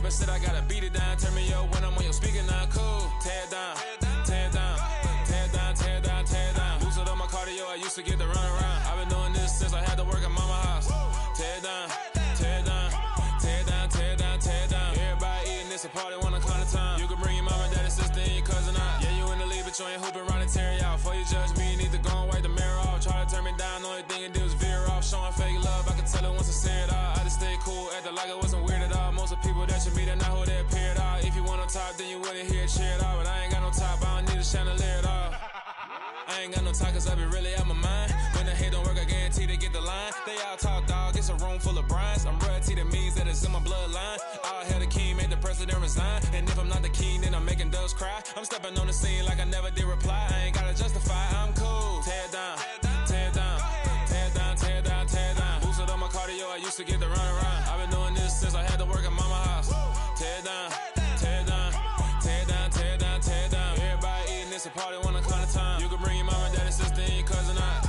but said I gotta beat it down. Turn me up when I'm on your speaker now. Cool. Tear it down. Tear it down. Tear it down. Tear it down. Tear it down. Boosted up my cardio. I used to get the run around. I've been doing this since I had to work at mama house. Tear it down. Tear it down. Tear it down. Tear it down. Tear it down. Everybody eating this a party one o'clock of time. You can bring your mama, daddy, sister, and your cousin out. Yeah, you in the league, but you ain't hooping around and tear out. Before you judge me, you need to go and wipe the mirror off. Try to turn me down, only thing it did was veer off. Showing fake love, I could tell it once I say it all. I just stay cool, acting like it wasn't weird at all. Most of the people that you meet are not who they appear at all. If you want on top, then you wouldn't hear it cheer at all. But I ain't got no top, I don't need a chandelier at all. I ain't got no talk, cause I be really out my mind. When the hate don't work, I guarantee to get the line. They all talk, dog, it's a room full of brinds. I'm royalty, that means that it's in my bloodline. All hell the king, made the president resign. And if I'm not the king, then I'm making doves cry. I'm stepping on the scene like I never did reply. I ain't gotta justify, I'm cool. Tear it down, tear it down, tear it down, tear it down, tear it down. Boosted up my cardio, I used to get the run around. I've been doing this since I had to work at mama house. Tear it down, tear it down, tear it down, tear it down, tear it down. Everybody eating this a party one o'clock of time. You can bring your mama, daddy, sister, and your cousin out.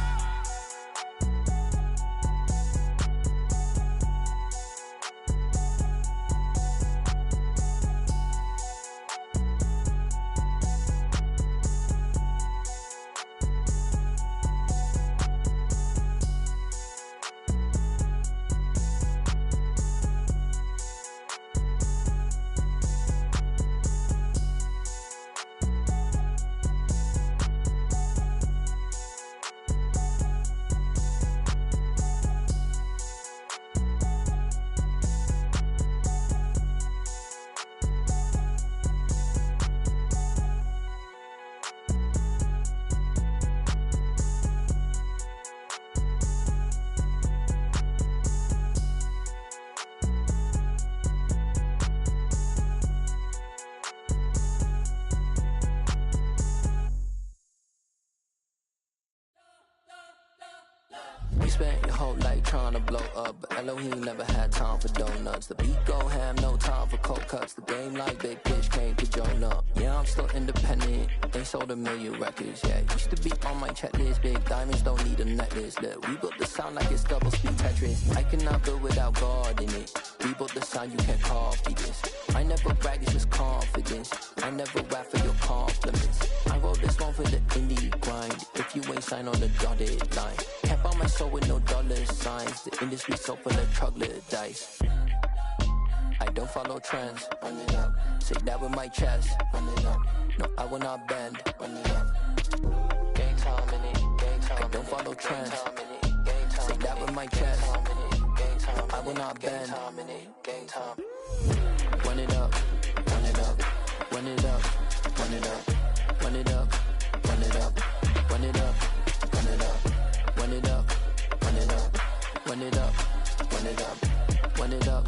You spent your whole life trying to blow up, but Elohim never had time for donuts. The beat go ham, no time for cold cuts. The game like Big Pitch came to join up. Yeah, I'm still independent, they sold 1 million records. Yeah, used to be on my checklist. Big diamonds don't need a necklace. Look, we built the sound like it's double speed Tetris. I cannot build without God in it. We built the sound, you can't copy this. I never brag, it's just confidence. I never rap for your compliments. I wrote this one for the indie grind. If you ain't signed on the dotted line, can't buy my soul with no dollar signs. The industry so full of troglodytes. I don't follow trends. Run it up. Say that with my chest. Run it up. No, I will not bend. Run it up. Gang time in it. Gang time. I don't follow trends. Say that with my chest. I will not bend. Gang time. Run it up. Run it up. Run it up. Run it up. Run it up. Run it up. Run it up. Run it up. Run it up. Run it up. Run it up. Run it up. Run it up.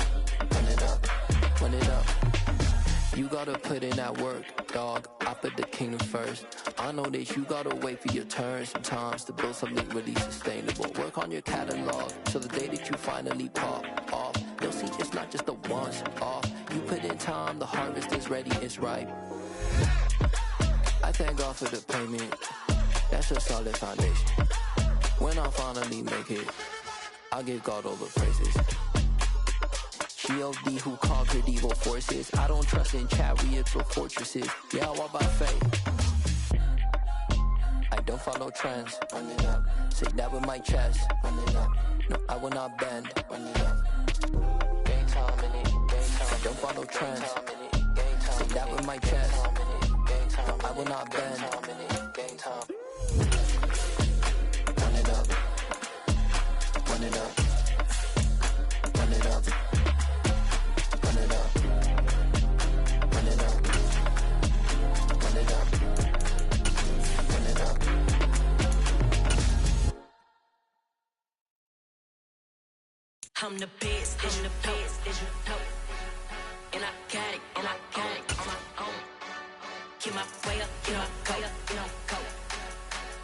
Run it up. Run it up. You gotta put in that work, dog. I put the kingdom first. I know that you gotta wait for your turn sometimes to build something really sustainable. Work on your catalog, so the day that you finally pop off, you'll see it's not just a once off. You put in time, the harvest is ready, it's ripe. I thank God for the payment. That's a solid foundation. When I finally make it, I'll give God all the praises. G.O.D. who conquered evil forces. I don't trust in chariots or fortresses. Yeah, I walk by faith. I don't follow trends. Run it up. Say that with my chest. Run it up. No, I will not bend. Run it up. Gang time in it. Gang time. I don't follow trends. Say that with my chest. No, I will not bend. Gang time. Run it up. Run it up. Run it up. Run it up. Run it up. Run it up. Run it up. I'm the best, I'm the best, and I got it, and I got it on my own. Get my way up, get my way up, get my go.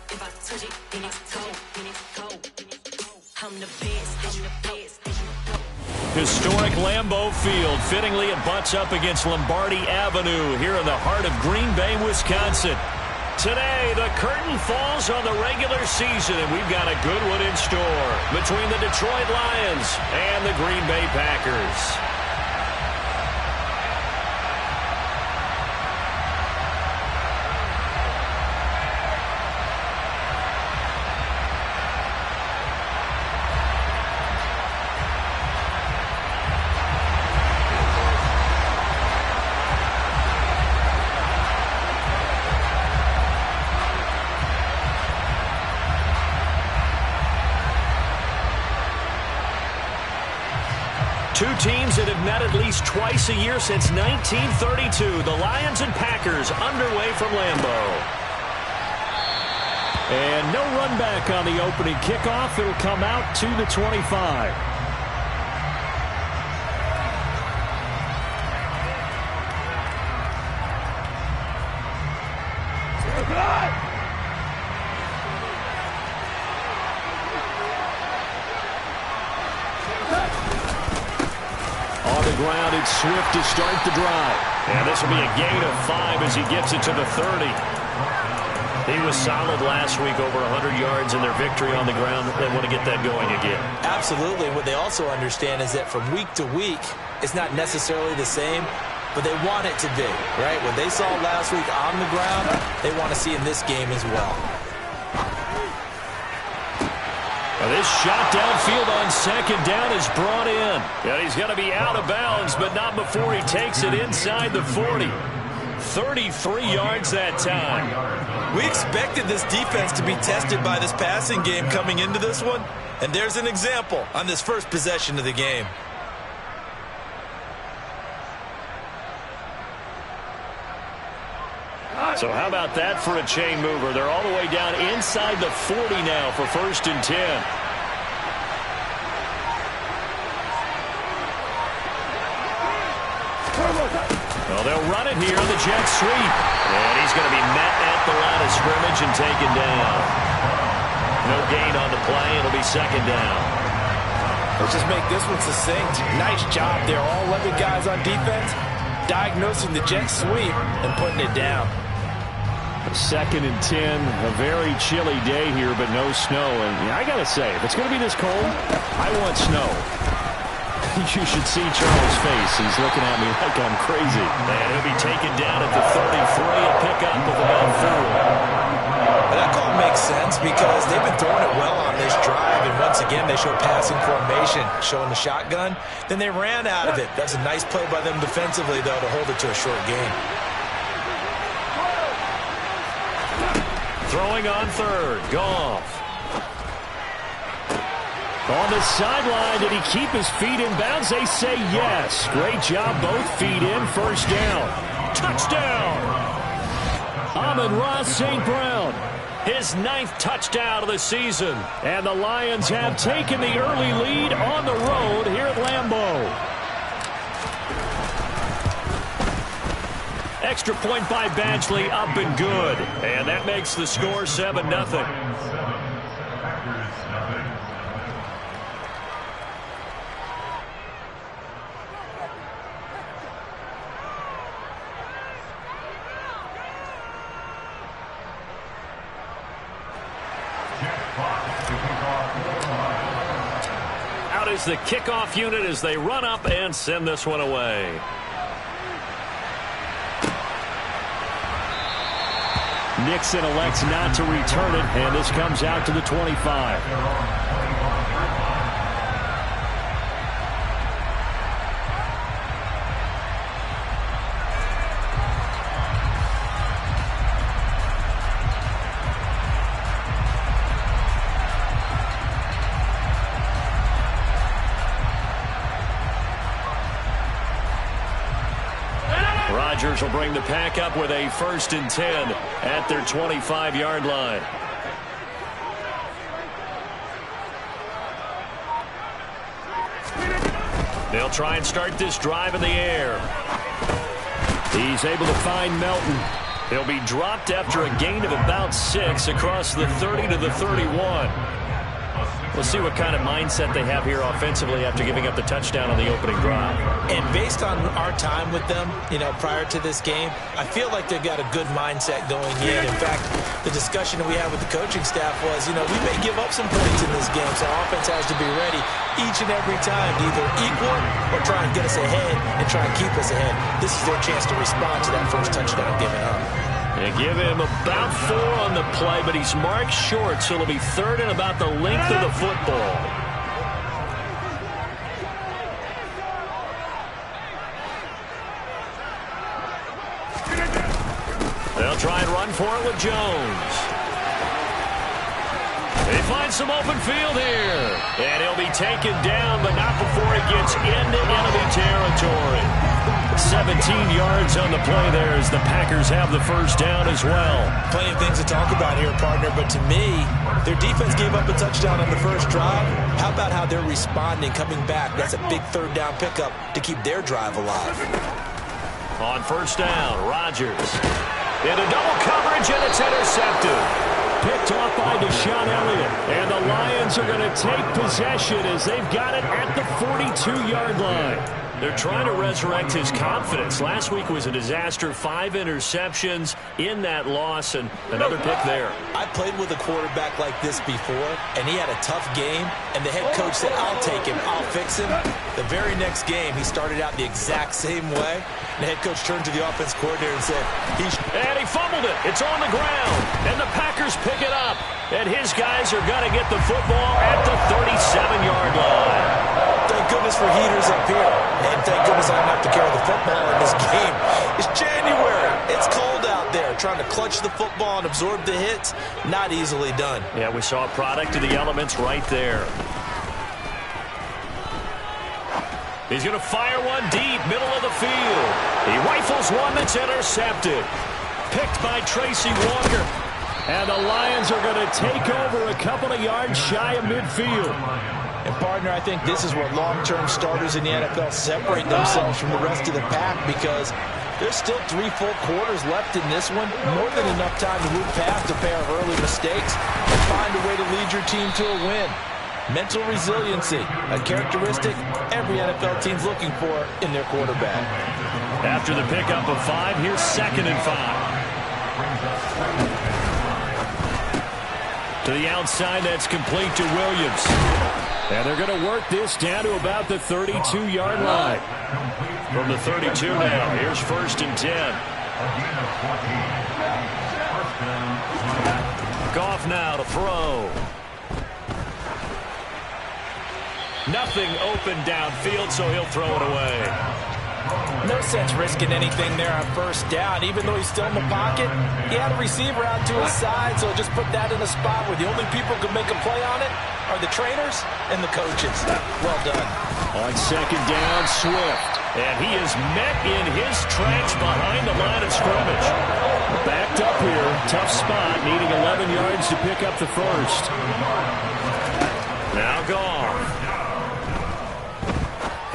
If I touch it, then it's cold, then it's cold. I'm the best, I'm the best, Historic Lambeau Field fittingly abuts up against Lombardi Avenue here in the heart of Green Bay, Wisconsin. Today, the curtain falls on the regular season, and we've got a good one in store between the Detroit Lions and the Green Bay Packers. Two teams that have met at least twice a year since 1932. The Lions and Packers underway from Lambeau. And no run back on the opening kickoff. It'll come out to the 25. Ground, it's Swift to start the drive. And this will be a gain of 5 as he gets it to the 30. He was solid last week, over 100 yards in their victory on the ground. They want to get that going again. Absolutely. What they also understand is that from week to week, it's not necessarily the same, but they want it to be, right? What they saw last week on the ground, they want to see in this game as well. This shot downfield on second down is brought in. And he's going to be out of bounds, but not before he takes it inside the 40. 33 yards that time. We expected this defense to be tested by this passing game coming into this one. And there's an example on this first possession of the game. So how about that for a chain mover? They're all the way down inside the 40 now for 1st and 10. Well, they'll run it here on the jet sweep. And he's going to be met at the line of scrimmage and taken down. No gain on the play. It'll be 2nd down. Let's just make this one succinct. Nice job there, all 11 guys on defense, diagnosing the jet sweep and putting it down. 2nd and 10, a very chilly day here, but no snow. And I got to say, if it's going to be this cold, I want snow. You should see Charles' face. He's looking at me like I'm crazy. And he'll be taken down at the 33, a pickup of about 4. That call makes sense because they've been throwing it well on this drive, and once again they show passing formation, showing the shotgun. Then they ran out of it. That's a nice play by them defensively, though, to hold it to a short gain. Throwing on 3rd, Goff. On the sideline, did he keep his feet in bounds? They say yes. Great job, both feet in, 1st down. Touchdown! Amon-Ra St. Brown, his 9th touchdown of the season. And the Lions have taken the early lead on the road here at Lambeau. Extra point by Badgley, up and good. And that makes the score 7-0. Out is the kickoff unit as they run up and send this one away. Nixon elects not to return it, and this comes out to the 25. Rodgers will bring the pack up with a 1st and 10 at their 25-yard line. They'll try and start this drive in the air. He's able to find Melton. He'll be dropped after a gain of about 6 across the 30 to the 31. We'll see what kind of mindset they have here offensively after giving up the touchdown on the opening drive. And based on our time with them, prior to this game, I feel like they've got a good mindset going in. In fact, the discussion that we had with the coaching staff was, we may give up some points in this game, so our offense has to be ready each and every time to either equal or try and get us ahead and try and keep us ahead. This is their chance to respond to that first touchdown given up. They give him about 4 on the play, but he's marked short, so it'll be 3rd and about the length of the football. They'll try and run for it with Jones. They find some open field here. And he'll be taken down, but not before he gets into enemy territory. 17 yards on the play there as the Packers have the first down as well. Plenty of things to talk about here, partner, but to me, their defense gave up a touchdown on the first drive. How about how they're responding, coming back? That's a big third down pickup to keep their drive alive. On first down, Rodgers. Into double coverage, and it's intercepted. Picked off by Deshaun Elliott. And the Lions are going to take possession as they've got it at the 42-yard line. They're trying to resurrect his confidence. Last week was a disaster. 5 interceptions in that loss, and another pick there. I played with a quarterback like this before, and he had a tough game, and the head coach said, I'll take him, I'll fix him. The very next game, he started out the exact same way. The head coach turned to the offense coordinator and said, And he fumbled it. It's on the ground, and the Packers pick it up. And his guys are going to get the football at the 37-yard line. Thank goodness for heaters up here. And thank goodness I don't have to carry the football in this game. It's January. It's cold out there. Trying to clutch the football and absorb the hits, not easily done. Yeah, we saw a product of the elements right there. He's going to fire one deep, middle of the field. He rifles one that's intercepted. Picked by Tracy Walker. And the Lions are going to take over a couple of yards shy of midfield. And, partner, I think this is where long-term starters in the NFL separate themselves from the rest of the pack because there's still 3 full quarters left in this one. More than enough time to move past a pair of early mistakes and find a way to lead your team to a win. Mental resiliency, a characteristic every NFL team's looking for in their quarterback. After the pickup of 5, here's 2nd and 5. To the outside, that's complete to Williams. And they're going to work this down to about the 32-yard line. From the 32 now, here's 1st and 10. Goff now to throw. Nothing open downfield, so he'll throw it away. No sense risking anything there on first down. Even though he's still in the pocket, he had a receiver out to his side, so just put that in a spot where the only people who can make a play on it are the trainers and the coaches. Well done. On 2nd down, Swift. And he is met in his tracks behind the line of scrimmage. Backed up here. Tough spot, needing 11 yards to pick up the first. Now Goff.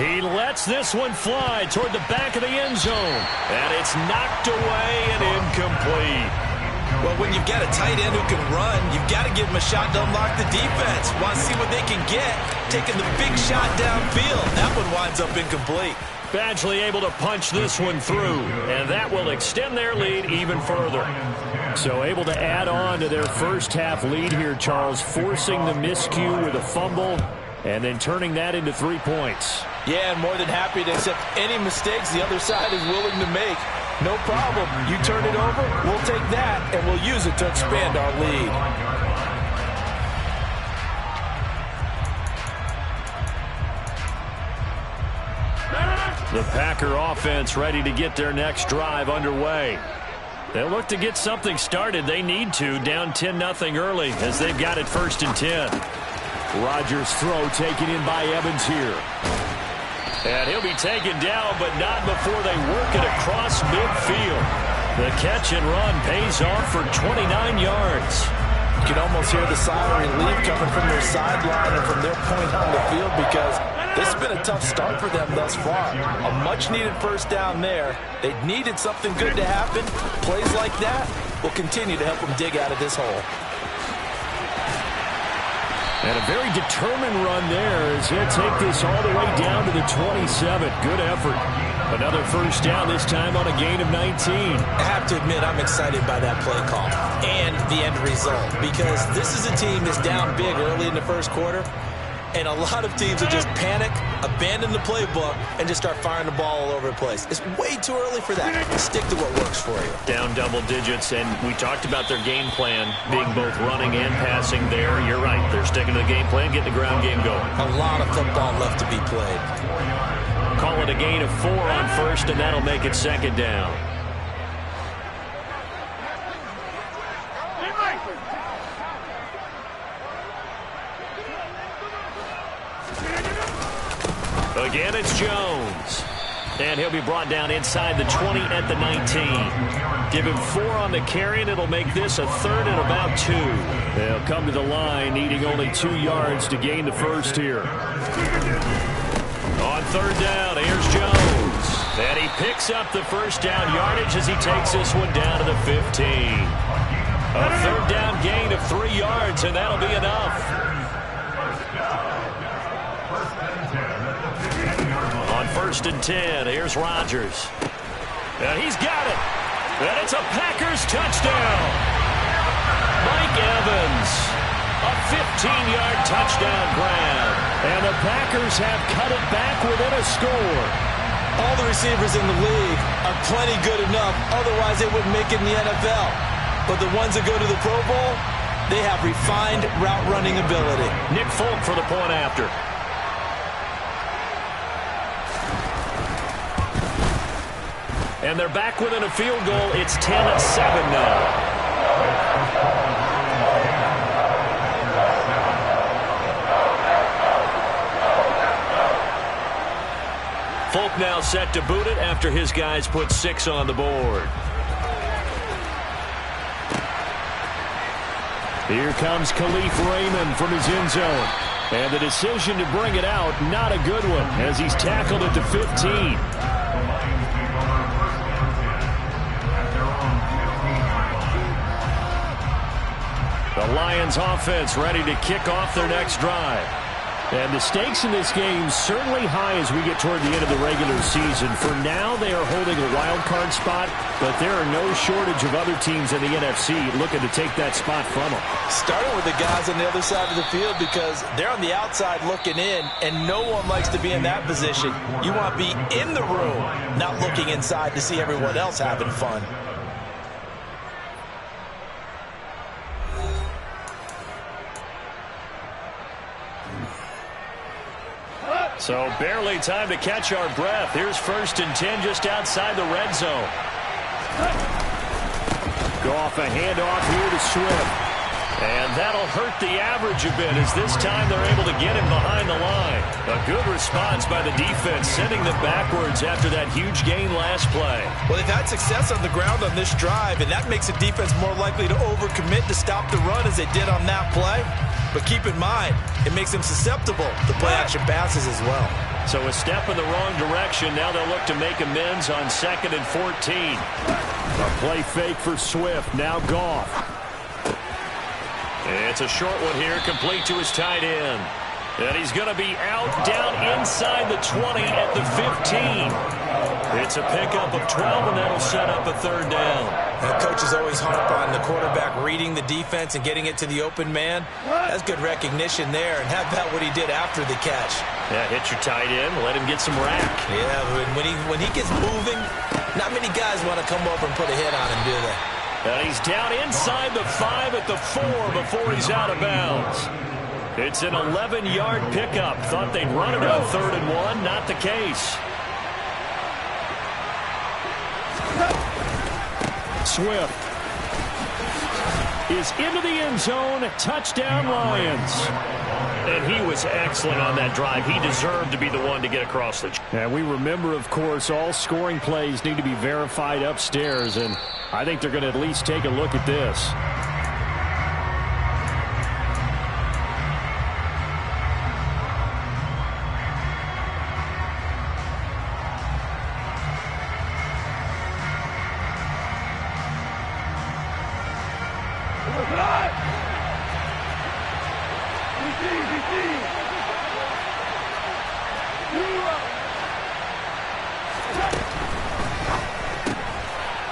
He lets this one fly toward the back of the end zone. And it's knocked away and incomplete. Well, when you've got a tight end who can run, you've got to give him a shot to unlock the defense. Want to see what they can get. Taking the big shot downfield. That one winds up incomplete. Badgley able to punch this one through. And that will extend their lead even further. So able to add on to their first half lead here, Charles. Forcing the miscue with a fumble. And then turning that into 3 points. Yeah, and more than happy to accept any mistakes the other side is willing to make. No problem. You turn it over, we'll take that, and we'll use it to expand our lead. The Packer offense ready to get their next drive underway. They'll look to get something started. They need to, down 10-0 early as they've got it 1st and 10. Rodgers' throw taken in by Evans here. And he'll be taken down, but not before they work it across midfield. The catch and run pays off for 29 yards. You can almost hear the sigh of relief coming from their sideline and from their point on the field because this has been a tough start for them thus far. A much-needed first down there. They needed something good to happen. Plays like that will continue to help them dig out of this hole. And a very determined run there as he'll take this all the way down to the 27. Good effort. Another first down, this time on a gain of 19. I have to admit, I'm excited by that play call and the end result because this is a team that's down big early in the first quarter, and a lot of teams will just panic, abandon the playbook, and just start firing the ball all over the place. It's way too early for that. Stick to what works for you. Down double digits, and we talked about their game plan being both running and passing there. You're right. They're sticking to the game plan, getting the ground game going. A lot of football left to be played. Call it a gain of 4 on first, and that'll make it 2nd down. Again, it's Jones. And he'll be brought down inside the 20 at the 19. Give him 4 on the carry, and it'll make this a 3rd and about 2. They'll come to the line needing only 2 yards to gain the first here. On 3rd down, here's Jones. And he picks up the first down yardage as he takes this one down to the 15. A 3rd down gain of 3 yards, and that'll be enough. On 1st and 10, here's Rodgers. And he's got it. And it's a Packers touchdown. Mike Evans, a 15-yard touchdown grab. And the Packers have cut it back within a score. All the receivers in the league are plenty good enough. Otherwise, they wouldn't make it in the NFL. But the ones that go to the Pro Bowl, they have refined route running ability. Nick Folk for the point after. And they're back within a field goal. It's 10-7 now. Folk now set to boot it after his guys put 6 on the board. Here comes Khalif Raymond from his end zone. And the decision to bring it out, not a good one, as he's tackled at the 15. The Lions offense ready to kick off their next drive. And the stakes in this game certainly high as we get toward the end of the regular season. For now, they are holding a wild card spot, but there are no shortage of other teams in the NFC looking to take that spot from them. Starting with the guys on the other side of the field because they're on the outside looking in, and no one likes to be in that position. You want to be in the room, not looking inside to see everyone else having fun. So barely time to catch our breath. Here's 1st and 10 just outside the red zone. Go off a handoff here to Swift. And that'll hurt the average a bit as this time they're able to get him behind the line. A good response by the defense, sending them backwards after that huge gain last play. Well, they've had success on the ground on this drive, and that makes the defense more likely to overcommit to stop the run as they did on that play. But keep in mind, it makes them susceptible to play-action passes as well. So a step in the wrong direction. Now they'll look to make amends on 2nd and 14. A play fake for Swift. Now Goff. It's a short one here, complete to his tight end. And he's going to be out down inside the 20 at the 15. It's a pickup of 12, and that'll set up a 3rd down. The coaches always harp on the quarterback reading the defense and getting it to the open man. That's good recognition there. And how about what he did after the catch? Yeah, hit your tight end, let him get some rack. Yeah, when he gets moving, not many guys want to come over and put a hit on him, do they? And he's down inside the 5 at the 4 before he's out of bounds. It's an 11-yard pickup. Thought they'd run it on 3rd and 1. Not the case. Swift is into the end zone. Touchdown, Lions. And he was excellent on that drive. He deserved to be the one to get across the... And we remember, of course, all scoring plays need to be verified upstairs, and I think they're going to at least take a look at this.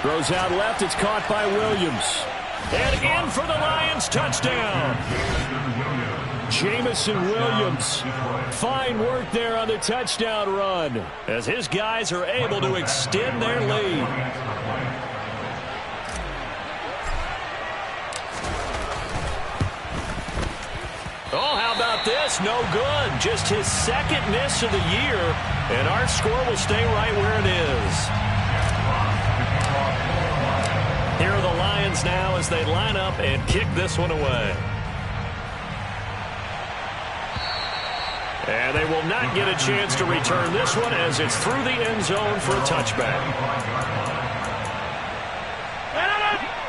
Throws out left. It's caught by Williams. And in for the Lions. Touchdown. Jamison Williams. Fine work there on the touchdown run as his guys are able to extend their lead. Oh, how about this? No good. Just his 2nd miss of the year. And our score will stay right where it is. Here are the Lions now as they line up and kick this one away. And they will not get a chance to return this one as it's through the end zone for a touchback.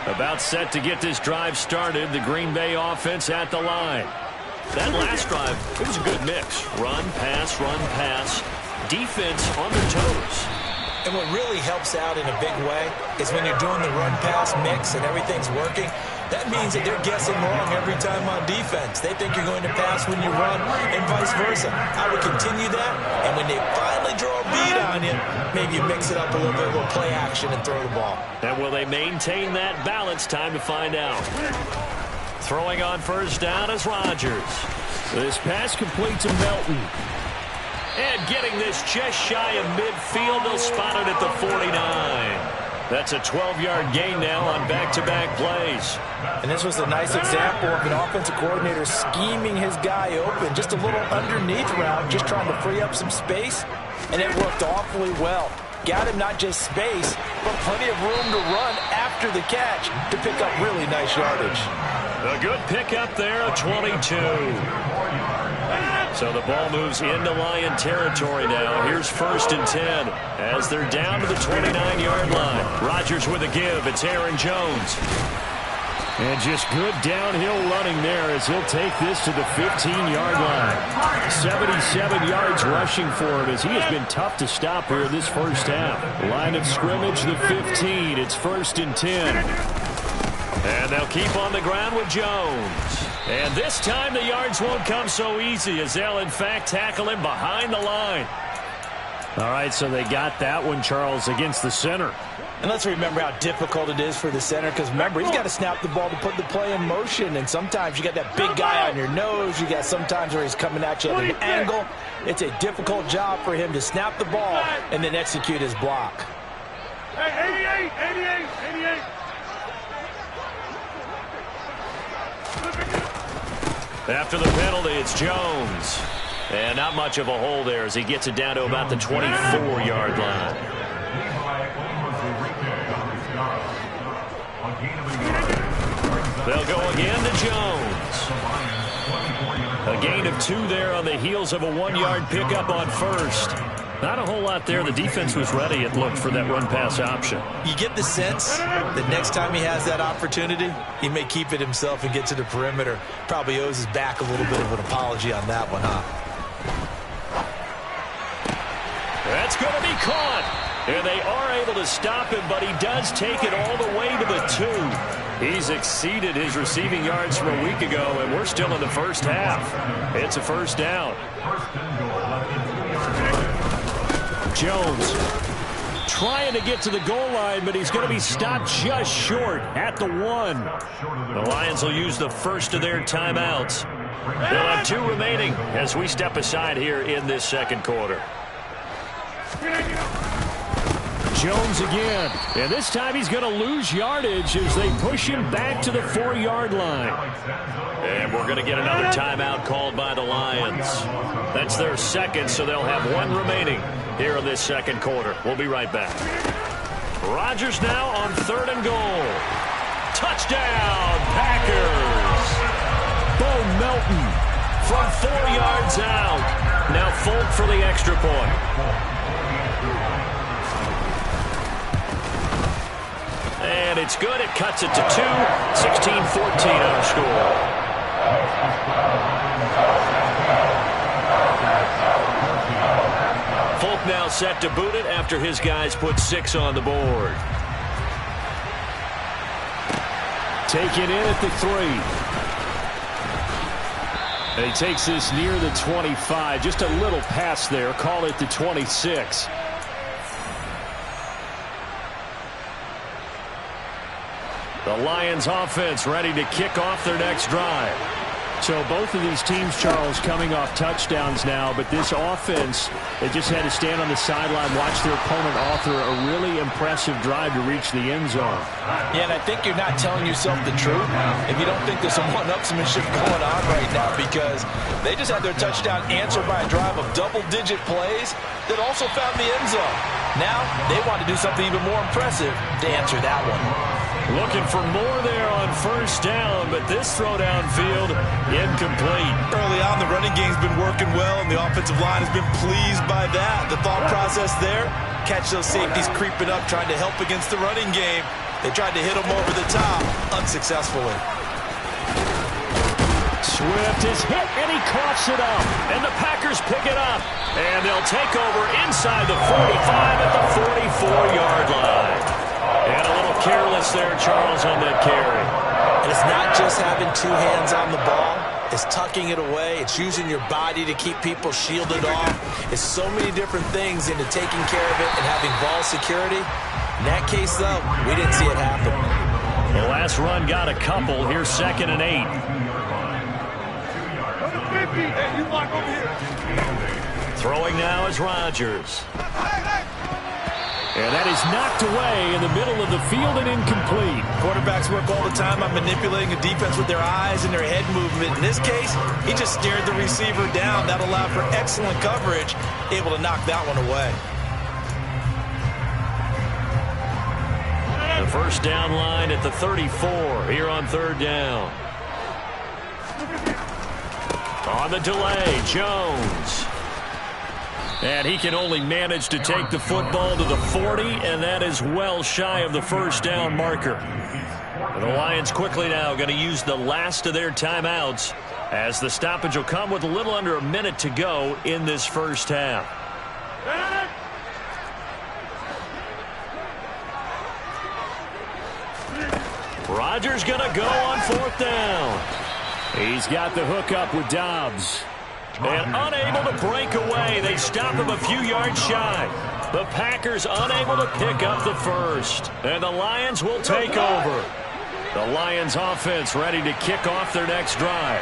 About set to get this drive started, the Green Bay offense at the line. That last drive, it was a good mix. Run, pass, defense on their toes. And what really helps out in a big way is when you're doing the run-pass mix and everything's working, that means that they're guessing wrong every time on defense. They think you're going to pass when you run and vice versa. I would continue that, and when they finally draw a bead on you, maybe you mix it up a little bit with play action and throw the ball. And will they maintain that balance? Time to find out. Throwing on first down is Rodgers. This pass complete to Melton. And getting this just shy of midfield, they'll spot it at the 49. That's a 12-yard gain now on back-to-back plays. And this was a nice example of an offensive coordinator scheming his guy open. Just a little underneath route, just trying to free up some space. And it worked awfully well. Got him not just space, but plenty of room to run after the catch to pick up really nice yardage. A good pickup there, a 22. So the ball moves into Lion territory now. Here's 1st and 10 as they're down to the 29-yard line. Rodgers with a give. It's Aaron Jones. And just good downhill running there as he'll take this to the 15-yard line. 77 yards rushing for him as he has been tough to stop here in this first half. Line of scrimmage, the 15. It's 1st and 10. And they'll keep on the ground with Jones. And this time the yards won't come so easy as they'll, in fact, tackle him behind the line. All right, so they got that one, Charles, against the center. And let's remember how difficult it is for the center because, remember, he's got to snap the ball to put the play in motion. And sometimes you got that big guy on your nose. You got sometimes where he's coming at you at an angle. It's a difficult job for him to snap the ball and then execute his block. Hey, 88. After the penalty, it's Jones. And not much of a hole there as he gets it down to about the 24-yard line. They'll go again to Jones. A gain of 2 there on the heels of a 1-yard pickup on first. Not a whole lot there. The defense was ready, it looked, for that run-pass option. You get the sense that next time he has that opportunity, he may keep it himself and get to the perimeter. Probably owes his back a little bit of an apology on that one, huh? That's going to be caught. And they are able to stop him, but he does take it all the way to the 2. He's exceeded his receiving yards from a week ago, and we're still in the first half. It's a first down. Jones trying to get to the goal line, but he's going to be stopped just short at the 1. The Lions will use the first of their timeouts. They'll have 2 remaining as we step aside here in this second quarter. Jones again, and this time he's going to lose yardage as they push him back to the 4-yard line. And we're going to get another timeout called by the Lions. That's their second, so they'll have 1 remaining here in this second quarter. We'll be right back. Rodgers now on 3rd and goal. Touchdown, Packers! Bo Melton from 4 yards out. Now Folk for the extra point. And it's good. It cuts it to 2. 16-14 our score. Folk now set to boot it after his guys put 6 on the board. Taken in at the 3. And he takes this near the 25. Just a little pass there. Call it the 26. The Lions offense ready to kick off their next drive. So both of these teams, Charles, coming off touchdowns now, but this offense, they just had to stand on the sideline, watch their opponent author a really impressive drive to reach the end zone. Yeah, and I think you're not telling yourself the truth if you don't think there's some one-upsmanship going on right now, because they just had their touchdown answered by a drive of double-digit plays that also found the end zone. Now they want to do something even more impressive to answer that one. Looking for more there on first down, but this throw downfield incomplete. Early on, the running game's been working well, and the offensive line has been pleased by that. The thought process there, catch those safeties creeping up, trying to help against the running game. They tried to hit them over the top, unsuccessfully. Swift is hit, and he coughs it up. And the Packers pick it up. And they'll take over inside the 45 at the 44-yard line. And a little careless there, Charles, on that carry. And it's not just having two hands on the ball. It's tucking it away. It's using your body to keep people shielded off. It's so many different things into taking care of it and having ball security. In that case, though, we didn't see it happen. The last run got a couple. Here's 2nd and 8. Hey, you block over here. Throwing now is Rodgers. And that is knocked away in the middle of the field and incomplete. Quarterbacks work all the time on manipulating a defense with their eyes and their head movement. In this case, he just stared the receiver down. That allowed for excellent coverage, able to knock that one away. The first down line at the 34 here on 3rd down. On the delay, Jones. And he can only manage to take the football to the 40, and that is well shy of the first down marker. And the Lions quickly now going to use the last of their timeouts as the stoppage will come with a little under a minute to go in this first half. Rodgers going to go on 4th down. He's got the hook up with Dobbs. And unable to break away. They stop him a few yards shy. The Packers unable to pick up the first. And the Lions will take over. The Lions offense ready to kick off their next drive.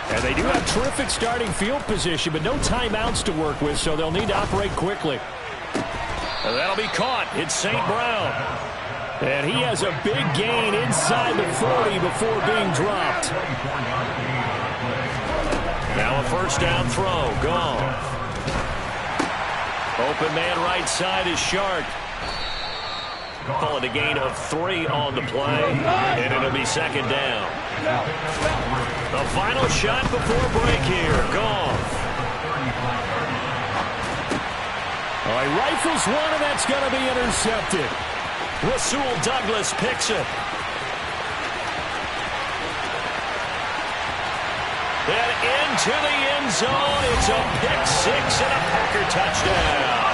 And they do have terrific starting field position, but no timeouts to work with, so they'll need to operate quickly. And that'll be caught. It's St. Brown. And he has a big gain inside the 40 before being dropped. Now a first down throw. Gone. Open man right side is Shark. Call it a gain of 3 on the play. And it'll be 2nd down. The final shot before break here. Gone. He rifles one, and that's going to be intercepted. Rasul Douglas picks it. And into the end zone. It's a pick 6 and a Packer touchdown.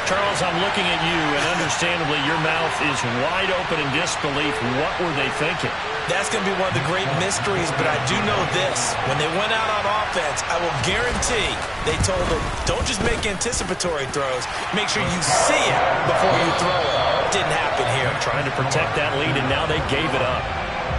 Charles, I'm looking at you, and understandably your mouth is wide open in disbelief. What were they thinking? That's going to be one of the great mysteries, but I do know this. When they went out on offense, I will guarantee they told them, don't just make anticipatory throws. Make sure you see it before you throw it. Didn't happen here. Trying to protect that lead, and now they gave it up.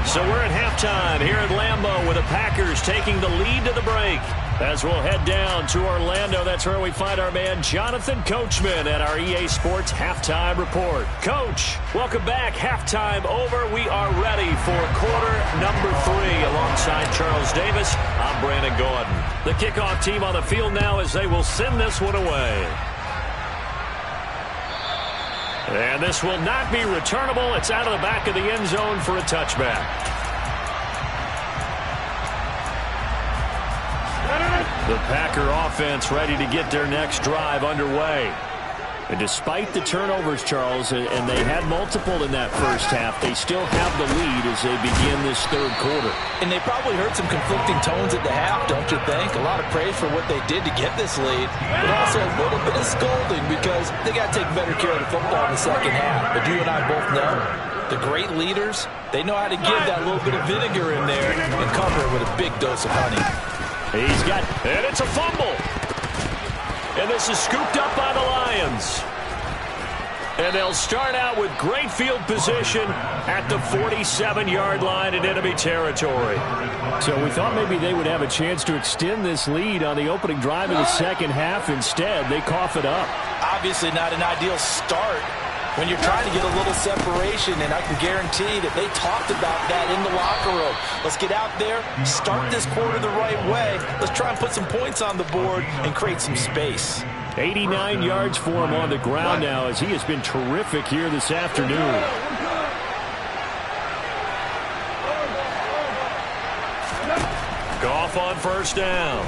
So we're at halftime here at Lambeau with the Packers taking the lead to the break. As we'll head down to Orlando, that's where we find our man Jonathan Coachman at our EA Sports Halftime Report. Coach, welcome back. Halftime over. We are ready for quarter number 3 alongside Charles Davis. I'm Brandon Gordon. The kickoff team on the field now as they will send this one away. And this will not be returnable. It's out of the back of the end zone for a touchback. The Packer offense ready to get their next drive underway. And despite the turnovers, Charles, and they had multiple in that first half, they still have the lead as they begin this 3rd quarter. And they probably heard some conflicting tones at the half, don't you think? A lot of praise for what they did to get this lead, but also a little bit of scolding because they got to take better care of the football in the second half. But you and I both know the great leaders, they know how to give that little bit of vinegar in there and cover it with a big dose of honey. He's got, and it's a fumble. And this is scooped up by the Lions. And they'll start out with great field position at the 47-yard line in enemy territory. So we thought maybe they would have a chance to extend this lead on the opening drive of the second half. Instead, they cough it up. Obviously not an ideal start when you're trying to get a little separation, and I can guarantee that they talked about that in the locker room. Let's get out there, start this quarter the right way. Let's try and put some points on the board and create some space. 89 yards for him on the ground now, as he has been terrific here this afternoon. Goff on first down.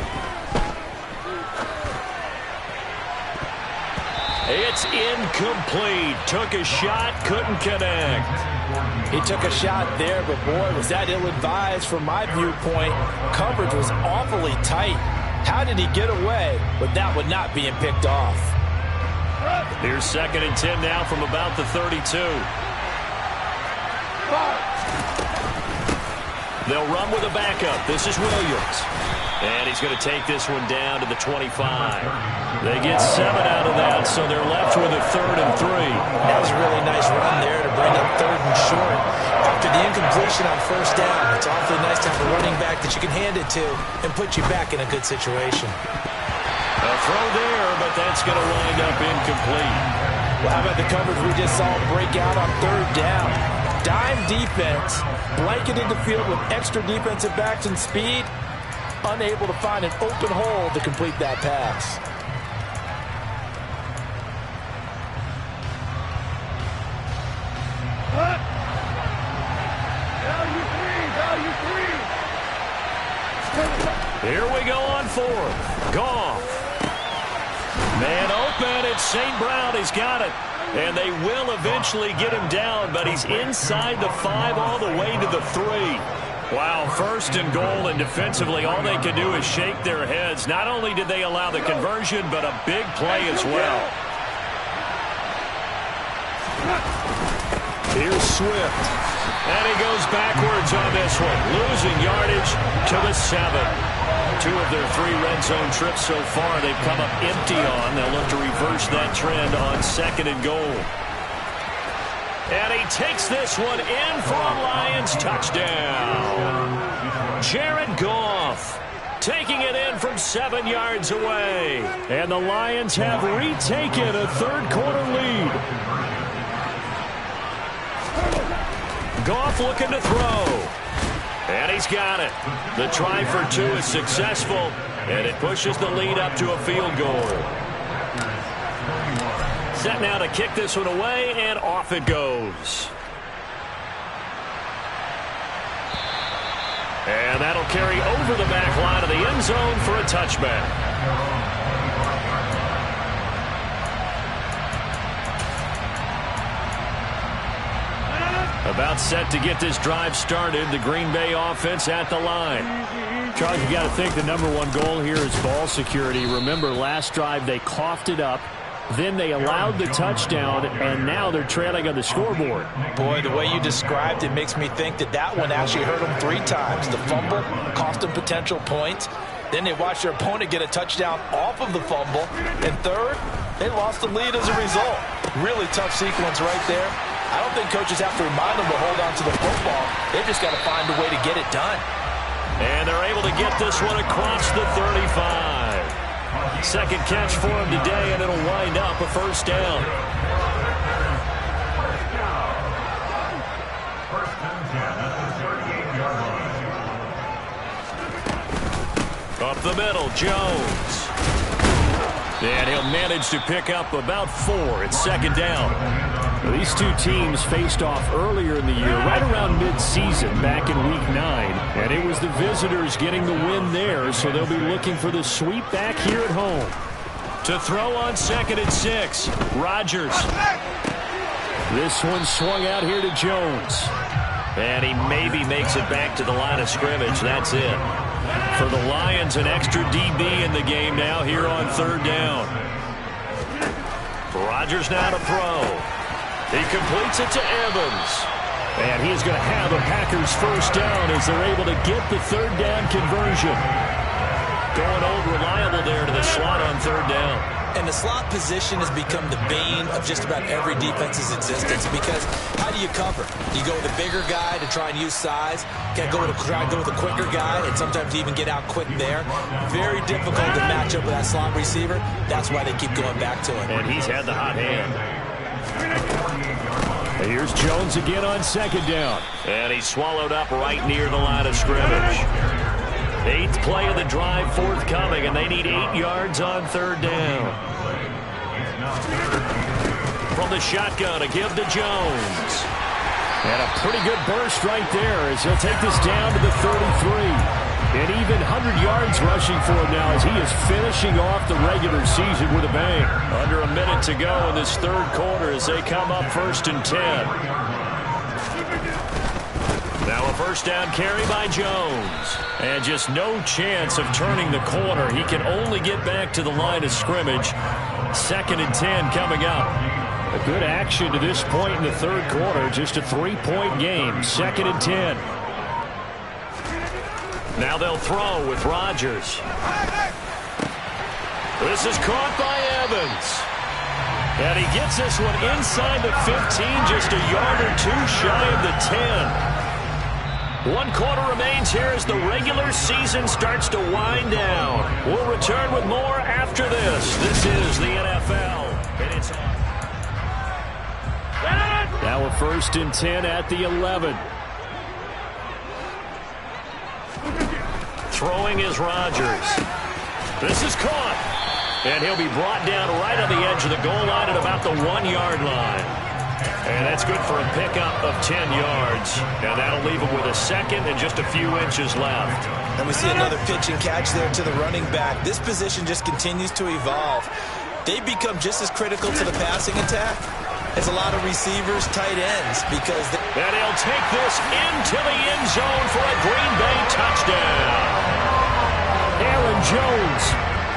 It's incomplete. Took a shot, couldn't connect. He took a shot there, but boy, was that ill-advised from my viewpoint. Coverage was awfully tight. How did he get away with that one not being picked off? Here's 2nd and 10 now from about the 32. They'll run with a backup. This is Williams. And he's going to take this one down to the 25. They get 7 out of that, so they're left with a 3rd and 3. That was a really nice run there to bring up 3rd and short. After the incompletion on first down, it's awfully nice to have a running back that you can hand it to and put you back in a good situation. A throw there, but that's going to wind up incomplete. Well, how about the coverage we just saw break out on 3rd down? Dime defense, blanketed the field with extra defensive backs and speed, unable to find an open hole to complete that pass. Here we go on 4th. Goff. Man open. It's St. Brown. He's got it. And they will eventually get him down, but he's inside the 5 all the way to the 3. Wow, 1st and goal, and defensively all they can do is shake their heads. Not only did they allow the conversion, but a big play as well. Here's Swift. And he goes backwards on this one, losing yardage to the 7. 2 of their 3 red zone trips so far they've come up empty on. They'll look to reverse that trend on 2nd and goal. And he takes this one in for a Lions touchdown. Jared Goff taking it in from 7 yards away. And the Lions have retaken a 3rd quarter lead. Goff looking to throw. And he's got it. The try for 2 is successful, and it pushes the lead up to a field goal. Set now to kick this one away, and off it goes. And that'll carry over the back line of the end zone for a touchback. About set to get this drive started. The Green Bay offense at the line. Charles, you got to think the #1 goal here is ball security. Remember, last drive they coughed it up. Then they allowed the touchdown, and now they're trailing on the scoreboard. Boy, the way you described it makes me think that that one actually hurt them 3 times. The fumble cost them potential points. Then they watched their opponent get a touchdown off of the fumble. And 3rd, they lost the lead as a result. Really tough sequence right there. I don't think coaches have to remind them to hold on to the football. They've just got to find a way to get it done. And they're able to get this one across the 35. 2nd catch for him today, and it'll wind up a 1st down. Up the middle, Jones. And he'll manage to pick up about 4. It's 2nd down. These 2 teams faced off earlier in the year, right around mid-season, back in Week 9. And it was the visitors getting the win there, so they'll be looking for the sweep back here at home. To throw on 2nd and 6, Rodgers. This one swung out here to Jones. And he maybe makes it back to the line of scrimmage. That's it. For the Lions, an extra DB in the game now here on 3rd down. Rodgers now to throw. He completes it to Evans. And he's going to have a Packers 1st down as they're able to get the 3rd down conversion. Going old reliable there to the slot on 3rd down. And the slot position has become the bane of just about every defense's existence, because how do you cover? Do you go with a bigger guy to try and use size? Can't go with try and go with a quicker guy, and sometimes even get out quick there. Very difficult to match up with that slot receiver. That's why they keep going back to him. And he's had the hot hand. Here's Jones again on 2nd down. And he's swallowed up right near the line of scrimmage. 8th play of the drive forthcoming, and they need 8 yards on 3rd down. From the shotgun, a give to Jones. And a pretty good burst right there as he'll take this down to the 33. And even 100 yards rushing for him now as he is finishing off the regular season with a bang. Under a minute to go in this third quarter as they come up 1st and 10. Now a first down carry by Jones. And just no chance of turning the corner. He can only get back to the line of scrimmage. 2nd and 10 coming up. A good action to this point in the third quarter. Just a 3-point game. 2nd and 10. Now they'll throw with Rodgers. This is caught by Evans. And he gets this one inside the 15, just a yard or two shy of the 10. 1 quarter remains here as the regular season starts to wind down. We'll return with more after this. This is the NFL. And it's on. Now a 1st and 10 at the 11. Throwing is Rodgers. This is caught. And he'll be brought down right on the edge of the goal line at about the 1-yard line. And that's good for a pickup of 10 yards. And that'll leave him with a second and just a few inches left. And we see another pitch and catch there to the running back. This position just continues to evolve. They become just as critical to the passing attack as a lot of receivers, tight ends, because and he'll take this into the end zone for a Green Bay touchdown. Aaron Jones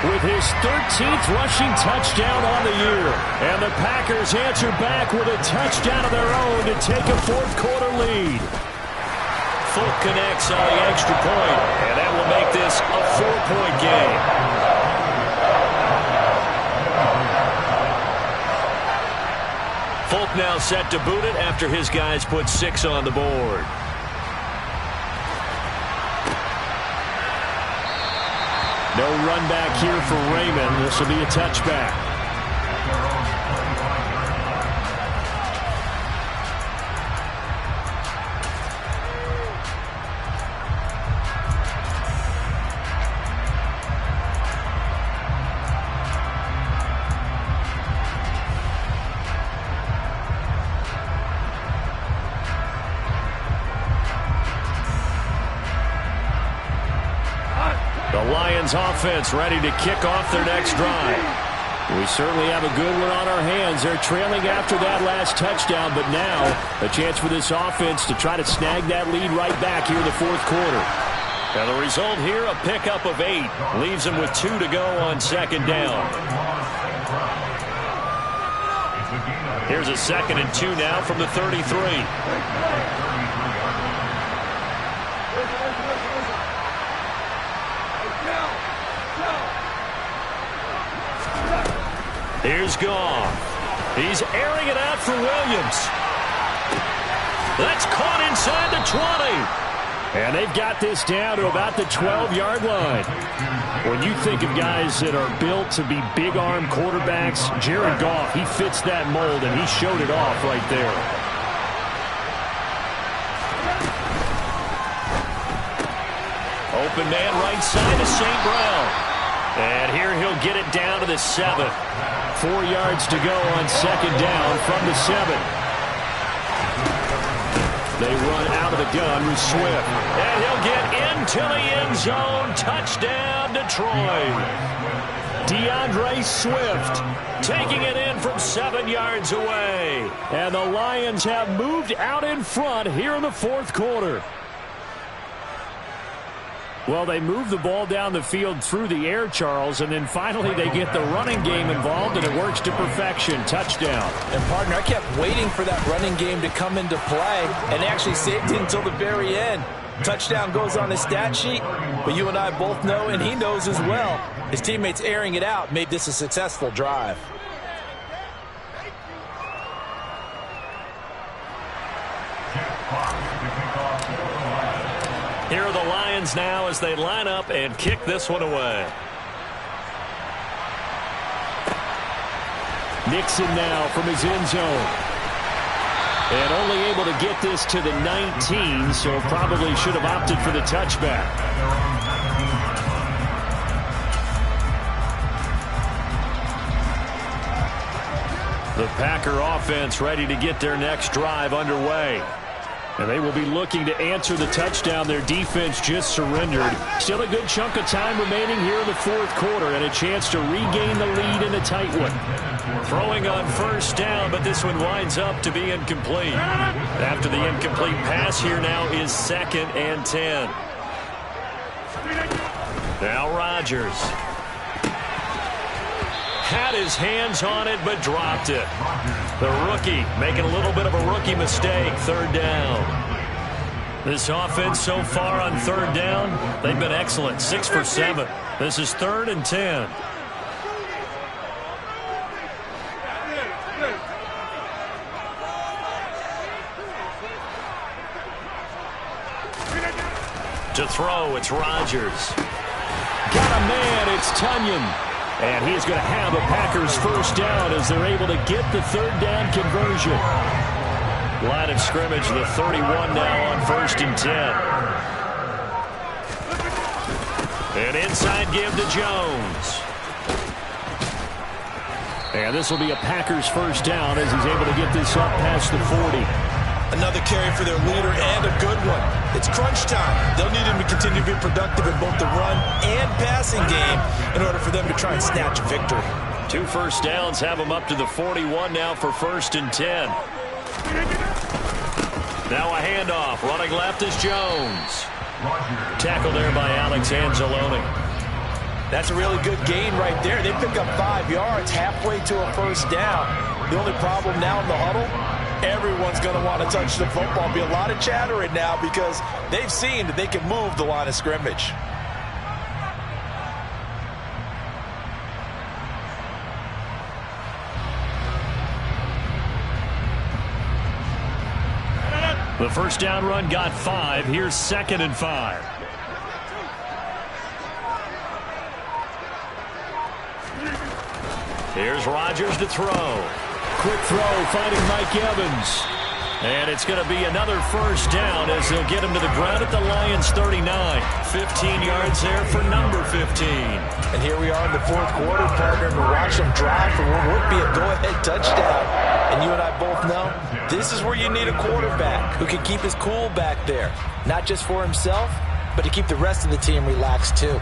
with his 13th rushing touchdown on the year. And the Packers answer back with a touchdown of their own to take a fourth-quarter lead. Folk connects on the extra point, and that will make this a 4-point game. Folk now set to boot it after his guys put 6 on the board. No run back here for Raymond. This will be a touchback. Offense ready to kick off their next drive. We certainly have a good one on our hands. They're trailing after that last touchdown, but now a chance for this offense to try to snag that lead right back here in the fourth quarter. And the result here, a pickup of 8. Leaves them with 2 to go on 2nd down. Here's a 2nd and 2 now from the 33. Here's Goff. He's airing it out for Williams. That's caught inside the 20. And they've got this down to about the 12-yard line. When you think of guys that are built to be big-arm quarterbacks, Jared Goff, he fits that mold, and he showed it off right there. Open man right side to St. Brown. And here he'll get it down to the 7. 4 yards to go on 2nd down from the 7. They run out of the gun with Swift. And he'll get into the end zone. Touchdown, Detroit. DeAndre Swift taking it in from 7 yards away. And the Lions have moved out in front here in the fourth quarter. Well, they move the ball down the field through the air, Charles, and then finally they get the running game involved, and it works to perfection. Touchdown. And, partner, I kept waiting for that running game to come into play and actually saved it until the very end. Touchdown goes on his stat sheet, but you and I both know, and he knows as well, his teammates airing it out made this a successful drive. Here are the Lions now as they line up and kick this one away. Nixon now from his end zone. And only able to get this to the 19, so probably should have opted for the touchback. The Packer offense ready to get their next drive underway. And they will be looking to answer the touchdown their defense just surrendered. Still a good chunk of time remaining here in the fourth quarter and a chance to regain the lead in a tight one. Throwing on first down, but this one winds up to be incomplete. After the incomplete pass, here now is 2nd and 10. Now Rodgers. Had his hands on it, but dropped it. The rookie making a little bit of a rookie mistake. 3rd down. This offense so far on 3rd down, they've been excellent. 6 for 7. This is 3rd and 10. To throw, it's Rodgers. Got a man, it's Tunyon. And he is going to have a Packers first down as they're able to get the 3rd down conversion. Line of scrimmage, the 31 now on 1st and 10. An inside give to Jones. And this will be a Packers first down as he's able to get this up past the 40. Another carry for their leader and a good one. It's crunch time. They'll need him to continue to be productive in both the run and passing game in order for them to try and snatch a victory. 2 first downs have them up to the 41 now for 1st and 10. Now a handoff. Running left is Jones. Tackle there by Alex Anzalone. That's a really good gain right there. They pick up 5 yards halfway to a first down. The only problem now in the huddle, everyone's going to want to touch the football. Be a lot of chattering now because they've seen that they can move the line of scrimmage. The first down run got 5. Here's 2nd and 5. Here's Rodgers to throw. Quick throw, finding Mike Evans. And it's going to be another first down as they'll get him to the ground at the Lions' 39. 15 yards there for number 15. And here we are in the fourth quarter, partner, and watch them drive for what would be a go-ahead touchdown. And you and I both know this is where you need a quarterback who can keep his cool back there. Not just for himself, but to keep the rest of the team relaxed too.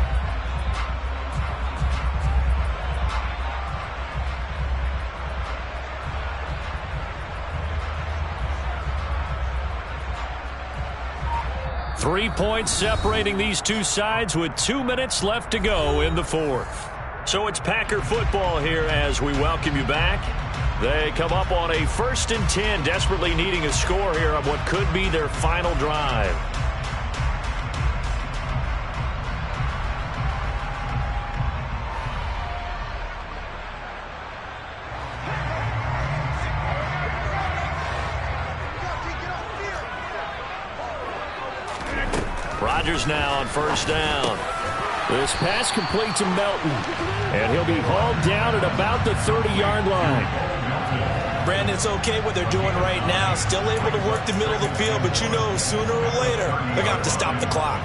Three points separating these two sides with 2 minutes left to go in the fourth. So it's Packer football here as we welcome you back. They come up on a 1st and 10, desperately needing a score here on what could be their final drive. Rodgers now on first down. This pass complete to Melton. And he'll be hauled down at about the 30-yard line. Brandon, it's okay what they're doing right now. Still able to work the middle of the field, but you know sooner or later they're going to have to stop the clock.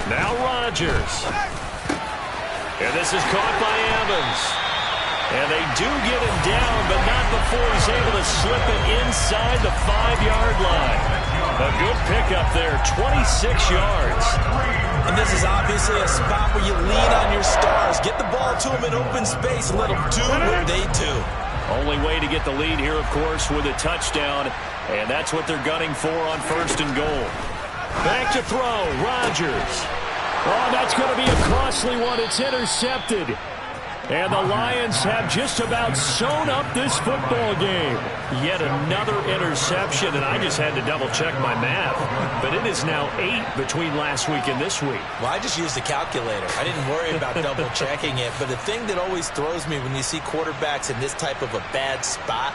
Now Rodgers. And this is caught by Evans. And they do get him down, but not before he's able to slip it inside the 5-yard line. A good pickup there, 26 yards. And this is obviously a spot where you lean on your stars. Get the ball to them in open space and let them do what they do. Only way to get the lead here, of course, with a touchdown. And that's what they're gunning for on 1st and goal. Back to throw, Rodgers. Oh, that's going to be a costly one. It's intercepted. And the Lions have just about sewn up this football game. Yet another interception, and I just had to double-check my math. But it is now 8 between last week and this week. Well, I just used a calculator. I didn't worry about double-checking it. But the thing that always throws me when you see quarterbacks in this type of a bad spot,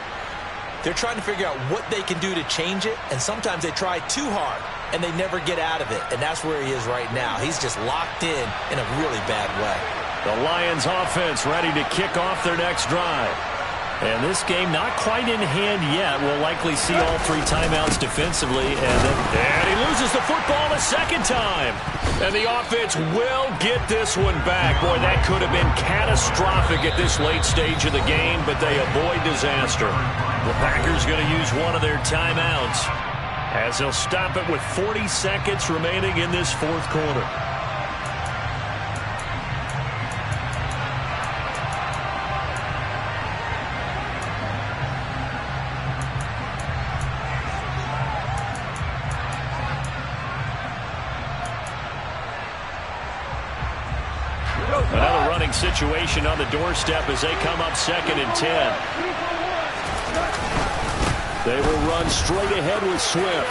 they're trying to figure out what they can do to change it, and sometimes they try too hard. and they never get out of it. And that's where he is right now. He's just locked in a really bad way. The Lions offense ready to kick off their next drive. And this game not quite in hand yet. We'll likely see all 3 timeouts defensively. And he loses the football a second time. And the offense will get this one back. Boy, that could have been catastrophic at this late stage of the game, but they avoid disaster. The Packers going to use one of their timeouts as they'll stop it with 40 seconds remaining in this fourth quarter. Another running situation on the doorstep as they come up 2nd and 10. They will run straight ahead with Swift.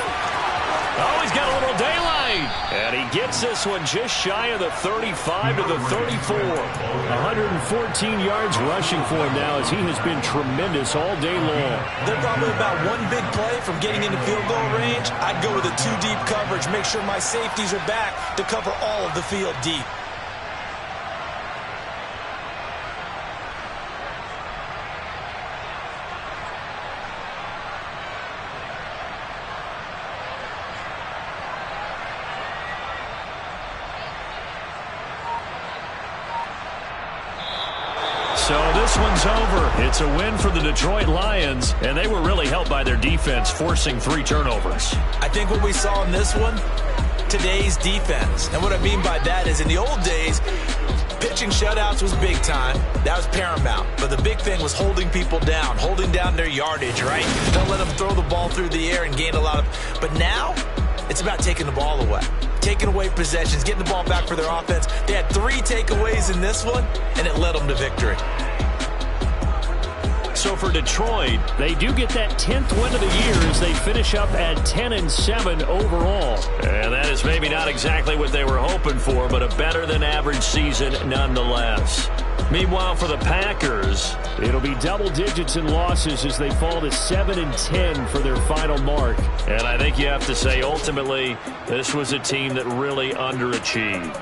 Oh, he's got a little daylight. And he gets this one just shy of the 35 to the 34. 114 yards rushing for him now as he has been tremendous all day long. They're probably about one big play from getting into field goal range. I'd go with a 2-deep coverage. Make sure my safeties are back to cover all of the field deep. So this one's over. It's a win for the Detroit Lions, and they were really helped by their defense, forcing 3 turnovers. I think what we saw in this one, today's defense. And what I mean by that is in the old days, pitching shutouts was big time. That was paramount. But the big thing was holding people down, holding down their yardage, right? Don't let them throw the ball through the air and gain a lot of... But now, it's about taking the ball away. Taking away possessions, getting the ball back for their offense. They had 3 takeaways in this one, and it led them to victory. So for Detroit, they do get that 10th win of the year as they finish up at 10-7 overall. And that is maybe not exactly what they were hoping for, but a better than average season nonetheless. Meanwhile, for the Packers, it'll be double digits in losses as they fall to 7-10 for their final mark. And I think you have to say, ultimately, this was a team that really underachieved.